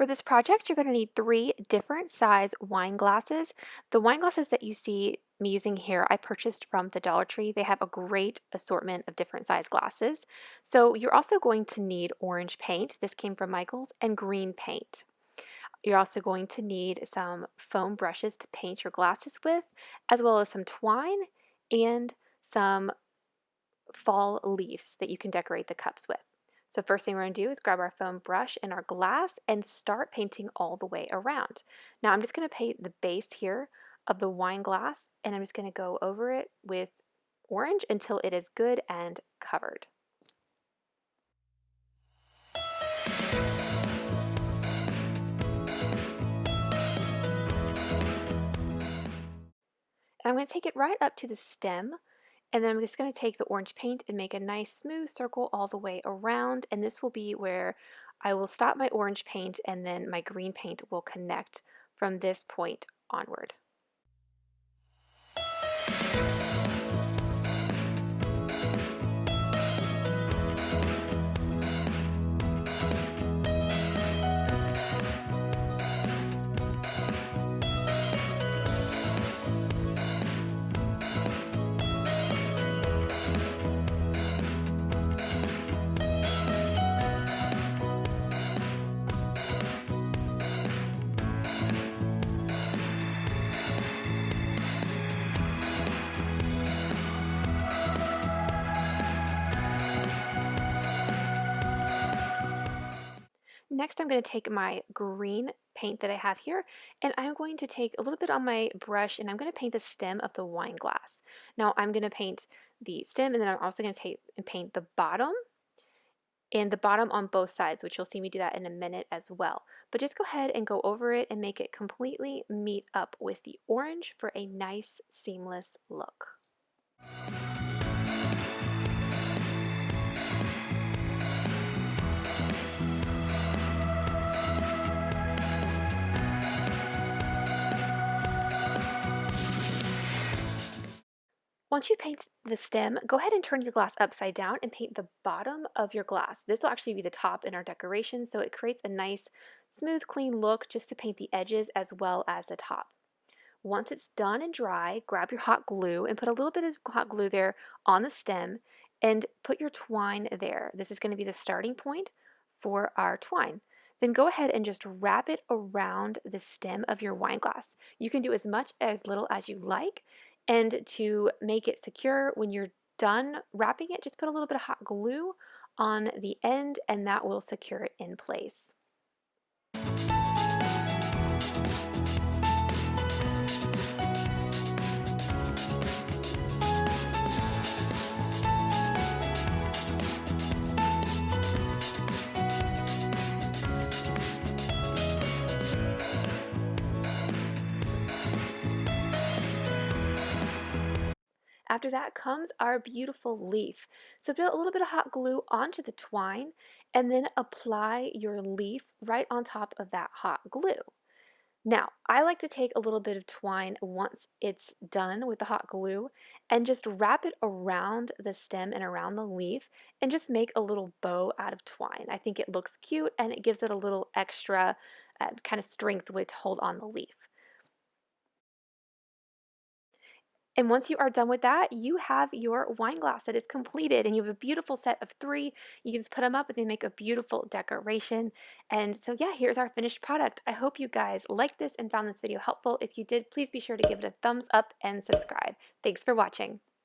For this project, you're going to need 3 different size wine glasses. The wine glasses that you see me using here, I purchased from the Dollar Tree. They have a great assortment of different size glasses. So you're also going to need orange paint. This came from Michael's, and green paint. You're also going to need some foam brushes to paint your glasses with, as well as some twine and some fall leaves that you can decorate the cups with. So first thing we're going to do is grab our foam brush and our glass and start painting all the way around. Now I'm just going to paint the base here of the wine glass, and I'm just going to go over it with orange until it is good and covered. And I'm going to take it right up to the stem, and then I'm just going to take the orange paint and make a nice smooth circle all the way around, and this will be where I will stop my orange paint and then my green paint will connect from this point onward. Next, I'm going to take my green paint that I have here, and I'm going to take a little bit on my brush, and I'm going to paint the stem of the wine glass. Now, I'm going to paint the stem, and then I'm also going to take and paint the bottom and the bottom on both sides, which you'll see me do that in a minute as well. But just go ahead and go over it and make it completely meet up with the orange for a nice, seamless look. Once you paint the stem, go ahead and turn your glass upside down and paint the bottom of your glass. This will actually be the top in our decoration, so it creates a nice, smooth, clean look just to paint the edges as well as the top. Once it's done and dry, grab your hot glue and put a little bit of hot glue there on the stem and put your twine there. This is going to be the starting point for our twine. Then go ahead and just wrap it around the stem of your wine glass. You can do as much as little as you like, and to make it secure, when you're done wrapping it, just put a little bit of hot glue on the end and that will secure it in place. After that comes our beautiful leaf. So put a little bit of hot glue onto the twine and then apply your leaf right on top of that hot glue. Now, I like to take a little bit of twine once it's done with the hot glue and just wrap it around the stem and around the leaf and just make a little bow out of twine. I think it looks cute and it gives it a little extra kind of strength to hold on the leaf. And once you are done with that, you have your wine glass that is completed and you have a beautiful set of 3. You can just put them up and they make a beautiful decoration. And so yeah, here's our finished product. I hope you guys liked this and found this video helpful. If you did, please be sure to give it a thumbs up and subscribe. Thanks for watching.